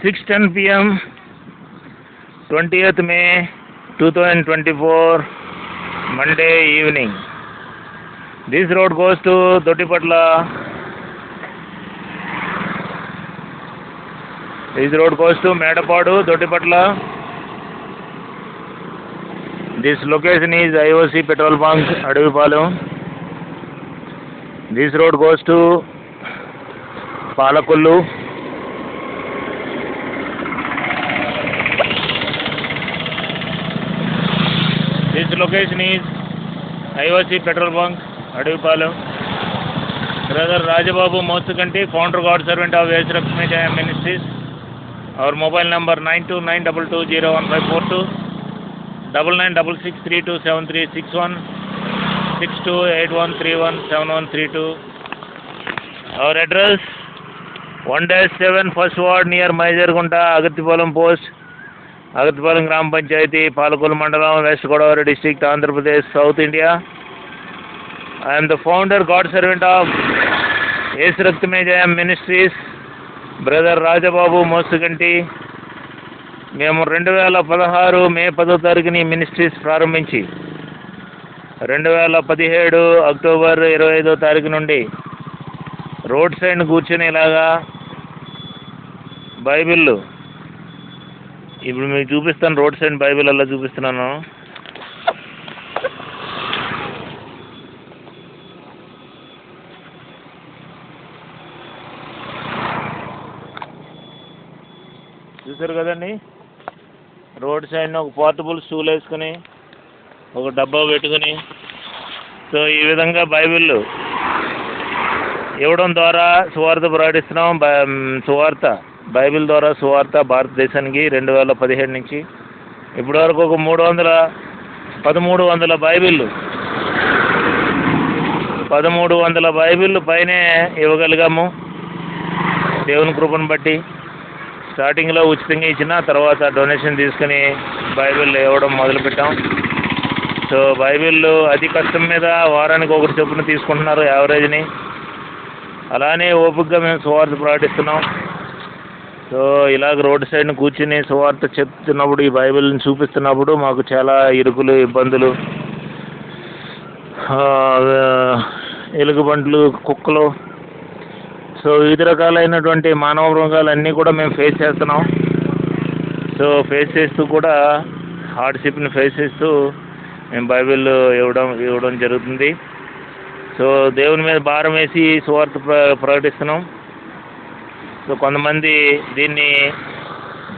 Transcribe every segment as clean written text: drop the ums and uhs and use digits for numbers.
6:10 p.m. 20th May 2024, Monday evening. This road goes to Dotipatla. This road goes to Medapadu, Dotipatla. This location is IOC petrol bunk, Adivipalem. This road goes to Palakollu. This location is IOC petrol bunk, Adivipalem. Brother Rajababu Mosuganti, founder God servant of S. Lakshmi Jaya Ministries. Our mobile number 9292201542, 9966327361, 6281317132. Our address 1-7 First Ward near Maijargunta, Agathipalam Post, Agathipalam Gram Panchayati, Palakollu Mandalam, West Godavari District, Andhra Pradesh, South India. I am the founder, God servant of S. Lakshmi Jaya Ministries, Brother Rajababu Mosuganti. మేము 2016 మే 10వ తారీఖుని ministries ప్రారంభించి 2017 October 25వ తారీఖు నుండి road side కూర్చునేలాగా బైబిళ్ళు ఇప్పుడు మీకు చూపిస్తాను. Road side Bible అలా చూపిస్తున్నాను. చూసారు కదండి, రోడ్ సైడ్న ఒక పోర్టబుల్ స్టూల్ వేసుకుని ఒక డబ్బా పెట్టుకుని, సో ఈ విధంగా బైబిళ్ళు ఇవ్వడం ద్వారా సువార్త ప్రకటిస్తున్నాం. బైబిల్ ద్వారా సువార్త భారతదేశానికి 2017 నుంచి ఇప్పటి వరకు ఒక 1300 బైబిళ్ళు పైనే ఇవ్వగలిగాము దేవుని కృపను బట్టి. స్టార్టింగ్లో ఉచితంగా ఇచ్చిన తర్వాత డొనేషన్ తీసుకుని బైబిల్ ఇవ్వడం మొదలుపెట్టాం. సో బైబిళ్ళు అతి కష్టం మీద వారానికి ఒకటి చొప్పున తీసుకుంటున్నారు యావరేజ్ని. అలానే ఓపికగా మేము సువార్త ప్రకటిస్తున్నాం. సో ఇలాగ రోడ్డు సైడ్ని కూర్చుని సువార్త చెప్తున్నప్పుడు, ఈ బైబిల్ని చూపిస్తున్నప్పుడు మాకు చాలా ఇరుకులు, ఇబ్బందులు, ఎలుగుబంట్లు, కుక్కలు, సో వివిధ రకాలైనటువంటి మానవ మృగాలన్నీ కూడా మేము ఫేస్ చేస్తున్నాం. సో ఫేస్ చేస్తూ కూడా హార్డ్షిప్ని ఫేస్ చేస్తూ మేము బైబిల్ ఇవ్వడం జరుగుతుంది. సో దేవుని మీద భారం వేసి సువార్త ప్రకటిస్తున్నాం. సో కొంతమంది దీన్ని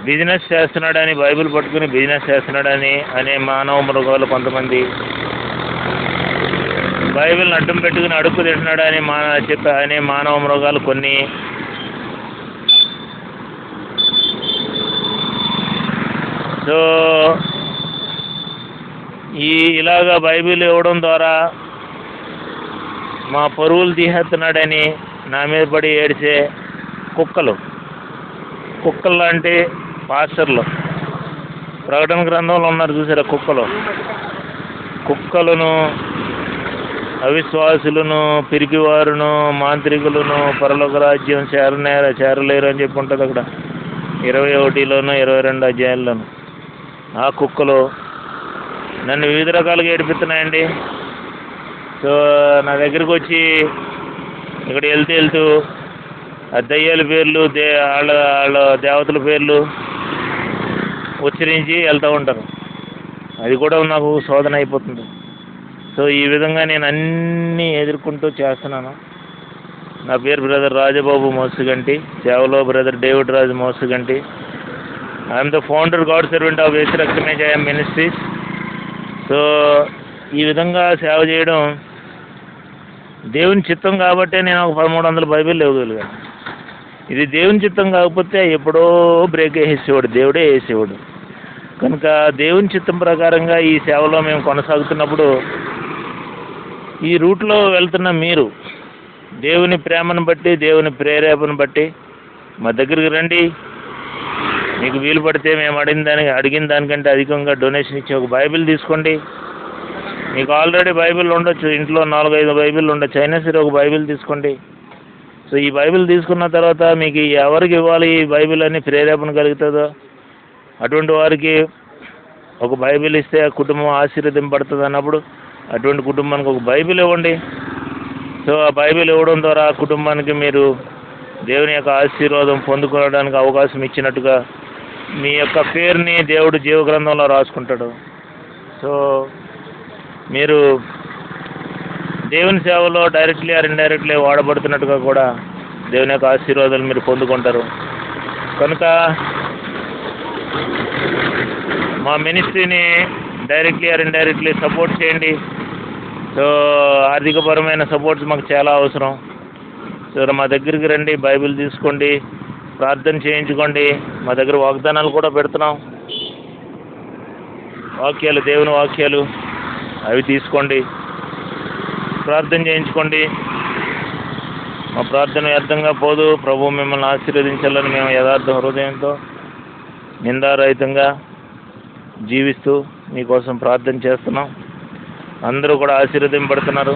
బిజినెస్ చేస్తున్నాడని, బైబిల్ పట్టుకుని బిజినెస్ చేస్తున్నాడని అనే మానవ మృగాలు, కొంతమంది బైబిల్ని అడ్డం పెట్టుకుని అడుక్కు తింటున్నాడని అనే మానవ మృగాలు కొన్ని. సో ఇలాగా బైబిల్ ఇవ్వడం ద్వారా మా పరువులు తీసేస్తున్నాడని నా మీద పడి ఏడిచే కుక్కలు లాంటి పాస్టర్లు, ప్రకటన గ్రంథంలో ఉన్నారు చూసారా కుక్కలను, అవిశ్వాసులను, పిరికివారును, మాంత్రికులను పరలోక రాజ్యం చేరలేరు అని చెప్పి ఉంటుంది అక్కడ 21లోను 22 అధ్యాయాల్లోను. ఆ కుక్కలు నన్ను వివిధ రకాలుగా ఏడిపిస్తున్నాయండి. సో నా దగ్గరికి వచ్చి ఇక్కడ వెళ్తూ ఆ దయ్యాల పేర్లు, వాళ్ళ దేవతల పేర్లు ఉచ్చరించి వెళ్తూ ఉంటారు. అది కూడా నాకు శోధన అయిపోతుంది. సో ఈ విధంగా నేను అన్నీ ఎదుర్కొంటూ చేస్తున్నాను. నా పేరు బ్రదర్ రాజబాబు మోసుగంటి, సేవలో brother David Raju Mosuganti. I'm the founder, God servant of S. Lakshmi Jaya Ministries. So ఈ విధంగా సేవ చేయడం దేవుని చిత్తం కాబట్టే నేను ఒక 1300 బైబిల్ ఇవ్వగలిగాను. ఇది దేవుని చిత్తం కాకపోతే ఎప్పుడో బ్రేక్ వేసేవాడు, దేవుడే వేసేవాడు. కనుక దేవుని చిత్తం ప్రకారంగా ఈ సేవలో మేము కొనసాగుతున్నప్పుడు, ఈ రూట్లో వెళ్తున్న మీరు దేవుని ప్రేమను బట్టి, దేవుని ప్రేరేపణ బట్టి మా దగ్గరికి రండి. మీకు వీలు పడితే మేము అడిగిన దానికంటే అధికంగా డొనేషన్ ఇచ్చి ఒక బైబిల్ తీసుకోండి. మీకు ఆల్రెడీ బైబిల్ ఉండొచ్చు, ఇంట్లో 4-5 బైబిల్ ఉండొచ్చు, అయినా సరే ఒక బైబిల్ తీసుకోండి. సో సో ఈ బైబిల్ తీసుకున్న తర్వాత మీకు ఎవరికి ఇవ్వాలి ఈ బైబిల్ అని ప్రేరేపణ కలుగుతుందో అటువంటి వారికి ఒక బైబిల్ ఇస్తే ఆ కుటుంబం ఆశీర్వదింపబడుతుంది అన్నప్పుడు అటువంటి కుటుంబానికి ఒక బైబిల్ ఇవ్వండి. సో ఆ బైబిల్ ఇవ్వడం ద్వారా ఆ కుటుంబానికి మీరు దేవుని యొక్క ఆశీర్వాదం పొందుకోవడానికి అవకాశం ఇచ్చినట్టుగా మీ యొక్క పేరుని దేవుడు జీవ గ్రంథంలో రాసుకుంటాడు. సో మీరు దేవుని సేవలో డైరెక్ట్లీ ఆర్ ఇండైరెక్ట్లీ వాడబడుతున్నట్టుగా కూడా దేవుని యొక్క ఆశీర్వాదాలు మీరు పొందుకుంటారు. కనుక మా మినిస్ట్రీని డైరెక్ట్లీ ఆర్ ఇండైరెక్ట్లీ సపోర్ట్ చేయండి. సో ఆర్థికపరమైన సపోర్ట్స్ మాకు చాలా అవసరం. సో మా దగ్గరికి రండి, బైబిల్ తీసుకోండి, ప్రార్థన చేయించుకోండి. మా దగ్గర వాగ్దానాలు కూడా పెడుతున్నాం, వాక్యాలు, దేవుని వాక్యాలు, అవి తీసుకోండి, ప్రార్థన చేయించుకోండి. మా ప్రార్థన వ్యర్థంగా పోదు. ప్రభు మిమ్మల్ని ఆశీర్వదించాలని మేము యథార్థ హృదయంతో నిందారహితంగా జీవిస్తూ మీకోసం ప్రార్థన చేస్తున్నాం. అందరూ కూడా ఆశీర్వదింపబడుతున్నారు.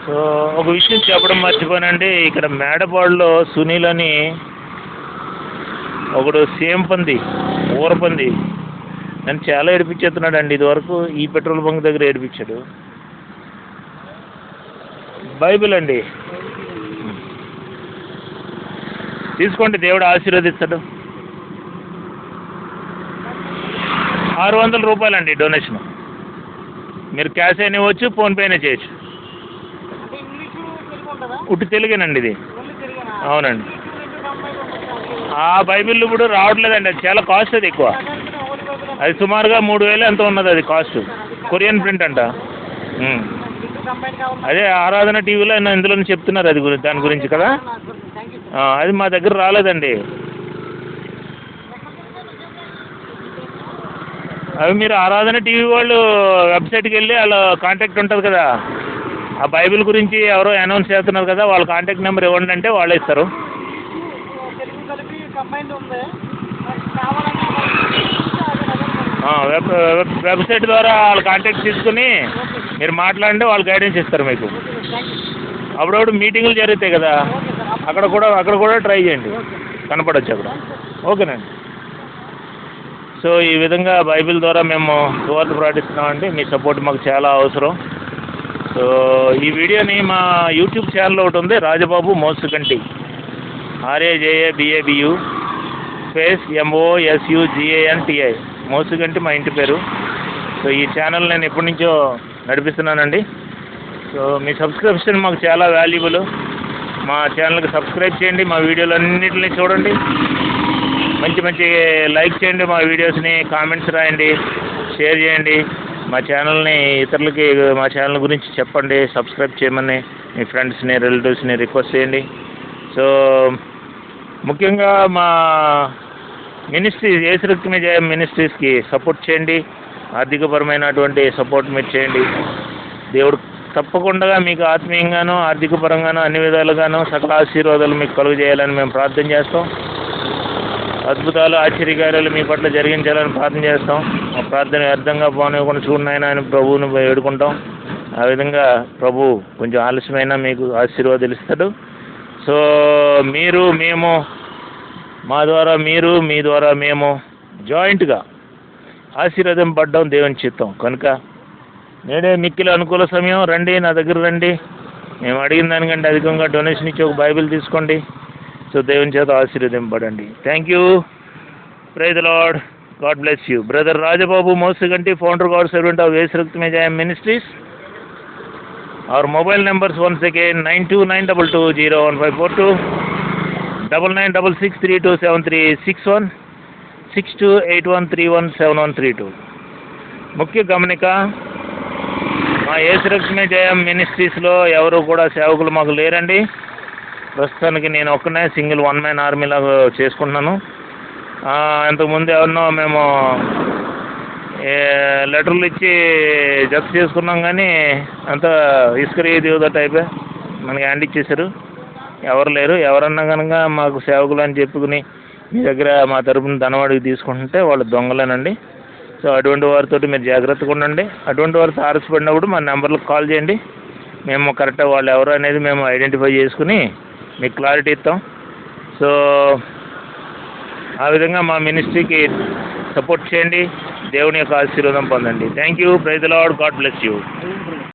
సో ఒక విషయం చెప్పడం మర్చిపోయానండి. ఇక్కడ మేడపాడులో సునీల్ అని ఒకడు సేమ్ పంది, ఊరపంది నన్ను చాలా ఏడిపించేస్తున్నాడు అండి. ఇదివరకు ఈ పెట్రోల్ బంక్ దగ్గర ఏడిపించాడు. బైబిల్ అండి, తీసుకోండి, దేవుడు ఆశీర్వదిస్తాడు. 600 రూపాయలండి డొనేషన్. మీరు క్యాష్ అయినా ఇవ్వచ్చు, ఫోన్పే అయినా చేయొచ్చు. ఉట్టి తెలుగేనండి ఇది. అవునండి. ఆ బైబిల్ ఇప్పుడు రావట్లేదండి, అది చాలా కాస్ట్, అది ఎక్కువ. అది సుమారుగా 3000 ఎంతో ఉన్నది అది కాస్ట్. కొరియన్ ప్రింట్ అంట. అదే ఆరాధన టీవీలో ఇందులో చెప్తున్నారు అది దాని గురించి కదా. అది మా దగ్గర రాలేదండి. అవి మీరు ఆరాధన టీవీ వాళ్ళు వెబ్సైట్కి వెళ్ళి వాళ్ళ కాంటాక్ట్ ఉంటుంది కదా, ఆ బైబిల్ గురించి ఎవరో అనౌన్స్ చేస్తున్నారు కదా, వాళ్ళ కాంటాక్ట్ నెంబర్ ఇవ్వండి అంటే వాళ్ళే ఇస్తారు. వెబ్సైట్ ద్వారా వాళ్ళ కాంటాక్ట్ తీసుకుని మీరు మాట్లాడండి, వాళ్ళు గైడెన్స్ ఇస్తారు మీకు. అప్పుడప్పుడు మీటింగులు జరుగుతాయి కదా, అక్కడ కూడా ట్రై చేయండి, కనపడవచ్చు అక్కడ. ఓకేనండి. సో ఈ విధంగా బైబిల్ ద్వారా మేము సువార్త ప్రకటిస్తున్నామండి. మీ సపోర్ట్ మాకు చాలా అవసరం. సో ఈ వీడియోని మా యూట్యూబ్ ఛానల్ ఒకటి ఉంది, Rajababu Mosuganti, RAJABABU space MOSUGANTI, Mosuganti మా ఇంటి పేరు. సో ఈ ఛానల్ నేను ఎప్పటి నుంచో నడిపిస్తున్నానండి. సో మీ సబ్స్క్రిప్షన్ మాకు చాలా వాల్యుబుల్. మా ఛానల్కి సబ్స్క్రైబ్ చేయండి, మా వీడియోలన్నింటినీ చూడండి, మంచి మంచి లైక్ చేయండి, మా వీడియోస్ని కామెంట్స్ రాయండి, షేర్ చేయండి. మా ఛానల్ని ఇతరులకి మా ఛానల్ గురించి చెప్పండి, సబ్స్క్రైబ్ చేయమని మీ ఫ్రెండ్స్ని, రిలేటివ్స్ని రిక్వెస్ట్ చేయండి. సో ముఖ్యంగా మా మినిస్ట్రీ యేసురక్తమే జయం మినిస్ట్రీస్కి సపోర్ట్ చేయండి. ఆర్థికపరమైనటువంటి సపోర్ట్ మీరు చేయండి. దేవుడు తప్పకుండా మీకు ఆత్మీయంగానూ ఆర్థికపరంగానూ అన్ని విధాలుగానూ సకల ఆశీర్వాదాలు మీకు కలుగజేయాలని మేము ప్రార్థన చేస్తాం. అద్భుతాలు, ఆశ్చర్యకార్యాలు మీ పట్ల జరిగించాలని ప్రార్థన చేస్తాం. ఆ ప్రార్థన వ్యర్థంగా పోనివ్వకుండా చూడనైనా అని ప్రభువుని వేడుకుంటాం. ఆ విధంగా ప్రభు కొంచెం ఆలస్యమైనా మీకు ఆశీర్వాదాలు ఇస్తాడు. సో మీరు, మేము, మా ద్వారా మీరు, మీ ద్వారా మేము జాయింట్గా ఆశీర్వాదం దేవుని చిత్తం. కనుక నేనే మిక్కిలి అనుకూల సమయం, రండి, నా దగ్గర రండి. మేము అడిగిన దానికంటే అధికంగా డొనేషన్ ఇచ్చి ఒక బైబిల్ తీసుకోండి. సో దేవుని చేత ఆశీర్వదింపబడండి. Thank you. Praise the lord. God bless you. Brother Rajababu Mosuganti, founder, God servant of Yesuraktame Jayam ministries. Our mobile numbers once again 9292201542, 9966327361, 6281317132. ముఖ్య గమనిక, మా యేసురక్తమే జయం మినిస్ట్రీస్లో ఎవరు కూడా సేవకులు మాకు లేరండి. ప్రస్తుతానికి నేను ఒక్కనే సింగిల్ వన్ మ్యాన్ ఆర్మీలాగా చేసుకుంటున్నాను. ఇంతకుముందు ఎవరినో మేము లెటర్లు ఇచ్చి జప్తు చేసుకున్నాం, కానీ అంతా ఇసుకరీ దిగుదా టైపే మనకి హ్యాండ్ ఇచ్చేసారు. ఎవరు లేరు. ఎవరన్నా కనుక మాకు సేవకులు అని చెప్పుకుని మీ దగ్గర మా తరపున ధనవాడికి తీసుకుంటుంటే వాళ్ళు దొంగలేనండి. సో అటువంటి వారితో మీరు జాగ్రత్తగా ఉండండి. అటువంటి వారు తారసపడినప్పుడు మా నెంబర్లకు కాల్ చేయండి. మేము కరెక్ట్గా వాళ్ళు ఎవరు అనేది మేము ఐడెంటిఫై చేసుకుని మీకు క్లారిటీ ఇస్తాం. సో ఆ విధంగా మా మినిస్ట్రీకి సపోర్ట్ చేయండి. దేవుని యొక్క ఆశీర్వాదం పొందండి. Thank you. Praise the lord. God bless you.